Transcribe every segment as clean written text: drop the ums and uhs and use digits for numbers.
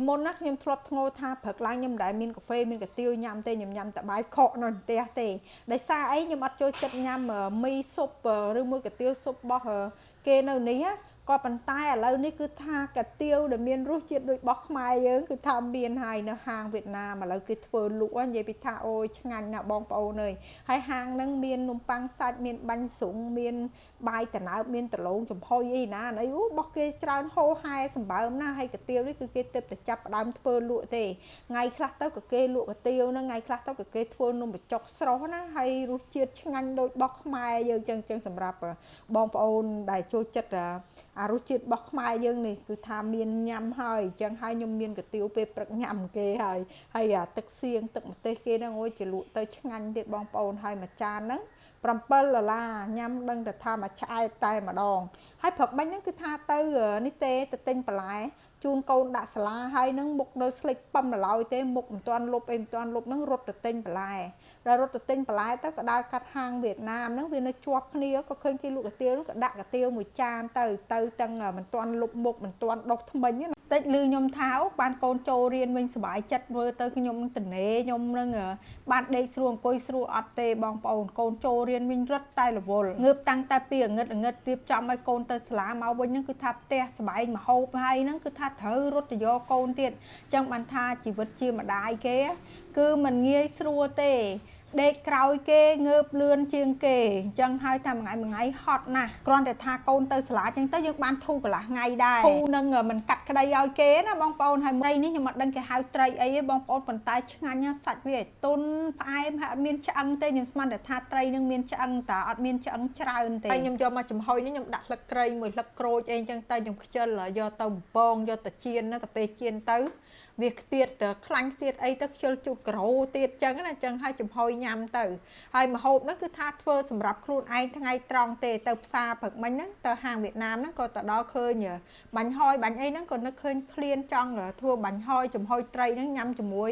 មុនណាខ្ញុំធ្លាប់ធ្ងោថាព្រឹកឡើងខ្ញុំមិនដែលមានកាហ្វេមានកាទៀវញ៉ាំទេខ្ញុំញ៉ាំតែបាយខកនៅផ្ទះទេដោយសារអីខ្ញុំអត់ចូលចិត្តញ៉ាំមីស៊ុបឬមួយកាទៀវស៊ុបរបស់គេនៅនេះក៏ប៉ុន្តែឥឡូវនេះគឺថាកាទៀវដែលមានរសជាតិដូចរបស់ខ្មែរយើងគឺថាមានហើយនៅហាងវៀតណាមឥឡូវគេធ្វើលក់និយាយពីថាអូយឆ្ងាញ់ណាស់បងប្អូនអើយហើយហាងហ្នឹងមាននំប៉័ងសាច់មានបាញ់ស្រុងមានបាយតណើបមានដលងចំហុយអីណាអីរបស់គេច្រើនហូរហែសម្បើមណាហើយកាទៀវនេះគឺគេទៅតែចាប់ផ្ដើមធ្វើលក់ទេថ្ងៃខ្លះទៅក៏គេលក់កាទៀវហ្នឹងថ្ងៃខ្លះទៅក៏គេធ្វើនំបញ្ចុកស្រស់ណាហើយរសជាតិឆ្ងាញ់ដូចរបស់ខ្មែរយើងចឹងសម្រាប់បងប្អូនដែលចូលចិត្តអារសជាតិរបស់ខ្មែរយើងនេះគឺថាមានញ៉ាំហើយអញ្ចឹងហើយខ្ញុំមានកាទៀវពេលព្រឹកញ៉ាំគេហើយអាទឹកសៀងទឹកម្ទេសគេហ្នឹងអូយជាលក់ទៅឆ្ងាញ់ទៀតបងប្អូនហើយមួយចានហ្នឹង$7ញ៉ាំដឹងតែថាមួយឆ្អែតតែម្ដងហើយព្រឹកមិញហ្នឹងគឺថាទៅនេះទេទៅទិញបន្លែជូនកូនដាក់សាលាហើយនឹងមុខនៅស្លេចប៉ឹមឡោយទេមុខមិនទាន់លុបអីមិនទាន់លុបហ្នឹងរត់ទៅទិញបន្លែដល់រត់ទៅទិញបន្លែទៅក៏ដើរកាត់ហាងវៀតណាមហ្នឹងវានៅជាប់គ្នាក៏ឃើញគេលក់កាទៀវហ្នឹងក៏ដាក់កាទៀវមួយចានទៅទាំងមិនទាន់លុបមុខមិនទាន់ដុសថ្មិញតិចលឺខ្ញុំថាបានកូនចូលរៀនវិញសុបាយចិត្តមើលទៅខ្ញុំតនេខ្ញុំនឹងបានដេកស្រួលអង្គុយស្រួលអត់ទេបងប្អូនកូនចូលរៀនវិញរត់តែរវល់ងើបតាំងតែពីងឹតរៀបចំឲ្យកូនទៅសាលាមកវិញហ្នឹងគឺថាផ្ទះស្បែងមហូបហើយហ្នឹងគឺថាត្រូវរត់ទៅយកកូនទៀតអញ្ចឹងបានថាជីវិតជាម្ដាយគេគឺមិនងាយស្រួលទេដេកក្រោយគេងើបលឿនជាងគេអញ្ចឹងហើយតែមួយថ្ងៃហត់ណាស់គ្រាន់តែថាកូនទៅសាលាអញ្ចឹងទៅយើងបានធូរកន្លះថ្ងៃដែរធូរនឹងមិនកាត់ក្តីឲ្យគេណាបងប្អូនហើយត្រីនេះខ្ញុំអត់ដឹងគេហៅត្រីអីទេបងប្អូនប៉ុន្តែឆ្ងាញ់ណាស់សាច់វាឲ្យទន់ផ្អែមហើយអត់មានឆ្អឹងទេខ្ញុំស្មានតែថាត្រីនឹងមានឆ្អឹងតែអត់មានឆ្អឹងច្រើនទេហើយខ្ញុំយកមកចំហុយនេះខ្ញុំដាក់ស្លឹកគ្រៃមួយស្លឹកក្រូចអីអញ្ចឹងទៅខ្ញុំខ្ជិលយកទៅបំពងយកទៅចៀនណាទៅពេលចៀនទៅវាខ្ទៀតខ្លាញ់ខ្ទៀតអីទៅខ្ជិលជូតក្រូទៀតចឹងណាចឹងហើយចំហុយញ៉ាំទៅហើយម្ហូបហ្នឹងគឺថាធ្វើសម្រាប់ខ្លួនឯងថ្ងៃត្រង់ទេទៅផ្សារព្រឹកមិញហ្នឹងទៅហាងវៀតណាមហ្នឹងក៏ទៅដល់ឃើញបាញ់ហយបាញ់អីហ្នឹងក៏នឹកឃើញឃ្លានចង់ធ្វើបាញ់ហយចំហុយត្រីហ្នឹងញ៉ាំជាមួយ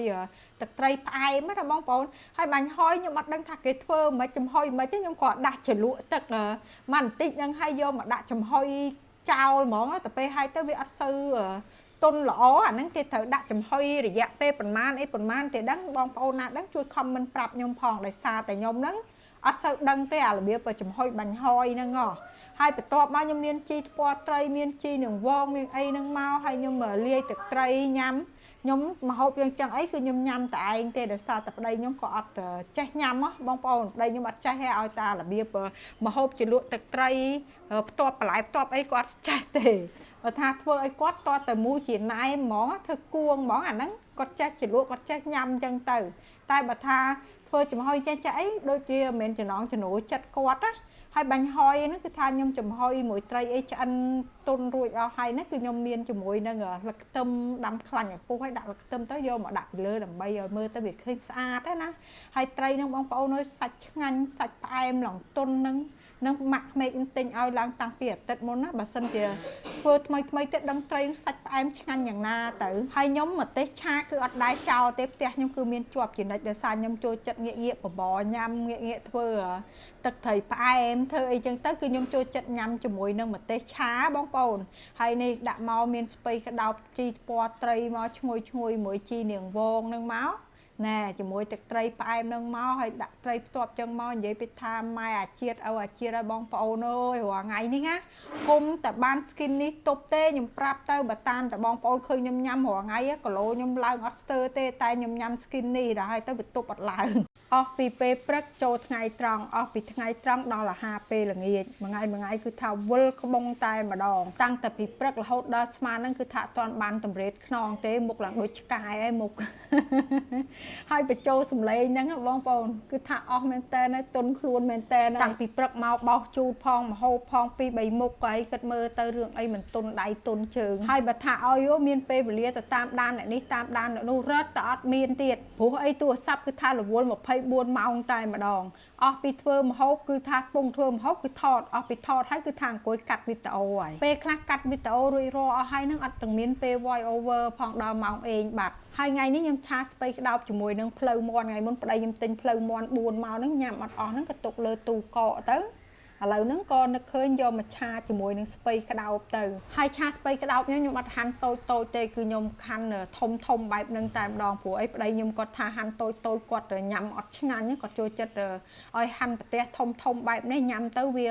ទឹកត្រីផ្អែមណាបងប្អូនហើយបាញ់ហយខ្ញុំអត់ដឹងថាគេធ្វើមិនចំហុយមិនទេខ្ញុំក៏ដាក់ជ្រលក់ទឹកមកបន្តិចហ្នឹងហើយយកមកដាក់ចំហុយចោលហ្មងទៅពេលហើយទៅវាអត់សូវទុនល្អអាហ្នឹងគេត្រូវដាក់ចំហុយរយៈពេលប្រមាណទេដឹងបងប្អូនណាដឹងជួយខមមិនប្រាប់ខ្ញុំផងដោយសារតែខ្ញុំហ្នឹងអត់សូវដឹងទេអារបៀបចំហុយបាញ់ហយហ្នឹងហើយបន្ទាប់មកខ្ញុំមានជីថ្ពាល់ត្រីមានជីនឹងវងមានអីហ្នឹងមកហើយខ្ញុំលាយទឹកត្រីញ៉ាំខ្ញុំមកហូបយ៉ាងចឹងអីគឺខ្ញុំញ៉ាំតែឯងទេដោយសារតែប្តីខ្ញុំក៏អត់ចេះញ៉ាំបងប្អូនប្តីខ្ញុំអត់ចេះទេឲ្យតារបៀបមកហូបជាលក់ទឹកត្រីផ្ទាប់បន្លែផ្ទាប់អីក៏អត់ចេះទេបើថាធ្វើឲ្យគាត់តតែមូជាណែហ្មងធ្វើគួងហ្មងអាហ្នឹងគាត់ចេះជាលក់គាត់ចេះញ៉ាំចឹងទៅតែបើថាធ្វើចំហុយចេះអីដូចជាមិនមែនចំណងចំណូលចិត្តគាត់ណាហើយបាញ់ហយហ្នឹងគឺថាខ្ញុំចំហុយមួយត្រីអីឆ្អិនទុនរួចអស់ហើយហ្នឹងគឺខ្ញុំមានជាមួយនឹងស្លឹកខ្ទឹមដាំខ្លាញ់ឲ្យពុះហើយដាក់ស្លឹកខ្ទឹមទៅយកមកដាក់ពីលើដើម្បីឲ្យមើលទៅវាឃើញស្អាតណាហើយត្រីហ្នឹងបងប្អូនអើយសាច់ឆ្ងាញ់សាច់ផ្អែមឡងទុនហ្នឹងនឹងម៉ាក់ក្មេកខ្ញុំទិញឲ្យឡើងតាំងពីអាទិត្យមុនណាបើសិនជាធ្វើថ្មីទៀតដឹងត្រីសាច់ផ្អែមឆ្ងាញ់យ៉ាងណាទៅហើយខ្ញុំម្ទេសឆាគឺអត់ដែរចោលទេផ្ទះខ្ញុំគឺមានជាប់ចំណិចដោយសារខ្ញុំចូលចិត្តងាកបបរញ៉ាំងាកធ្វើទឹកត្រីផ្អែមធ្វើអីចឹងទៅគឺខ្ញុំចូលចិត្តញ៉ាំជាមួយនឹងម្ទេសឆាបងប្អូនហើយនេះដាក់មកមានស្ពៃក្តោបជីពណ៌ត្រីមកឈ្ងុយមួយជីនាងវងនឹងមកណែជាមួយទឹកត្រីផ្អែមនឹងមកហើយដាក់ត្រីផ្ទាប់ចឹងមកនិយាយពីថាម៉ែអាជាតិឲ្យបងប្អូនអើយរាល់ថ្ងៃនេះណាគុំតែបាន skin នេះទប់ទេខ្ញុំប្រាប់ទៅបើតាមតែបងប្អូនឃើញខ្ញុំញ៉ាំរាល់ថ្ងៃគីឡូខ្ញុំឡើងអត់ស្ទើរទេតែខ្ញុំញ៉ាំ skin នេះដល់ហើយទៅវាទប់អត់ឡើងអស់ពីពេលព្រឹកចូលថ្ងៃត្រង់អស់ពីថ្ងៃត្រង់ដល់អាហារពេលល្ងាចមួយថ្ងៃគឺថាវិលក្បងតែម្ដងតាំងតែពីព្រឹករហូតដល់ស្មានហ្នឹងគឺថាអត់ទាន់បានតម្រេតខ្នងទេមុខឡើងដូចឆ្កែហើយមុខហើយបញ្ចូលសម្លេងហ្នឹងបងប្អូនគឺថាអស់មែនតើទុនខ្លួនមែនតើតាំងពីព្រឹកមកបោសជូតផងមហូបផង2-3មុខក៏ឲ្យគិតមើលទៅរឿងអីមិនទុនដៃទុនជើងហើយបើថាឲ្យមានពេលវេលាទៅតាមដានអ្នកនេះតាមដានអ្នកនោះរត់តែអត់មានទៀតព្រោះអីទូរស័ព្ទគឺថារវល់24ម៉ោងតែម្ដងអស់ពីធ្វើម្ហូបគឺថាពងធ្វើម្ហូបគឺថតអស់ពីថតហើយគឺថាអង្គុយកាត់វីដេអូហើយពេលខ្លះកាត់វីដេអូរួចរាល់អស់ហើយនឹងអត់ទាំងមានពេល voice over ផងដល់ម៉ោងអេងបាត់ហើយថ្ងៃនេះខ្ញុំឆាស្ពៃក្តោបជាមួយនឹងភ្លៅមាន់ថ្ងៃមុនប្តីខ្ញុំទិញភ្លៅមាន់4មកហ្នឹងញ៉ាំអត់អស់ហ្នឹងក៏ទុកលើទូកកទៅ ឥឡូវហ្នឹងក៏នឹកឃើញយកមកឆាជាមួយនឹងស្ពៃក្តោបទៅហើយឆាស្ពៃក្តោបខ្ញុំអត់ហាន់តូចទេគឺខ្ញុំហាន់ធំបែបហ្នឹងតែម្ដងព្រោះអីប្តីខ្ញុំគាត់ថាហាន់តូចគាត់ញ៉ាំអត់ឆ្ងាញ់គាត់ចូលចិត្តឲ្យហាន់ប្រទេសធំបែបនេះញ៉ាំទៅវា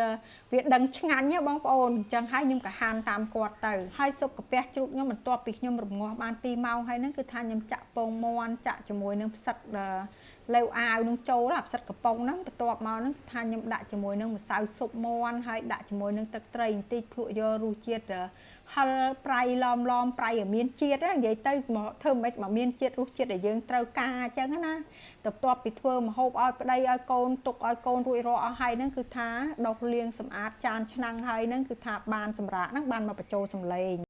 ដឹងឆ្ងាញ់ណាបងប្អូនអញ្ចឹងហើយខ្ញុំក៏ហាន់តាមគាត់ទៅហើយស៊ុបកាពះជ្រូកខ្ញុំបន្ទាប់ពីខ្ញុំរំងាស់បាន2ម៉ោងហើយហ្នឹងគឺថាខ្ញុំចាក់ពងមាន់ចាក់ជាមួយនឹងផ្សិតលេវអាវនឹងចូលផ្សិតកំប៉ុងហ្នឹងបន្ទាប់មកហ្នឹងគឺថាខ្ញុំដាក់ជាមួយនឹងម្សៅស៊ុបមាន់ហើយដាក់ជាមួយនឹងទឹកត្រីបន្តិចភ្លក់យករសជាតិហិលប្រៃឡំប្រៃឲ្យមានជាតិនិយាយទៅមកធ្វើមិនមកមានជាតិរសជាតិដែលយើងត្រូវការអញ្ចឹងណាទៅបន្ទាប់ពីធ្វើម្ហូបឲ្យប្តីឲ្យកូនទុកឲ្យកូនរួចរាល់អស់ហើយហ្នឹងគឺថាដុសលាងសម្អាតចានឆ្នាំងហើយហ្នឹងគឺថាបានសម្រាប់ហ្នឹងបានមកបញ្ចូលសម្លេង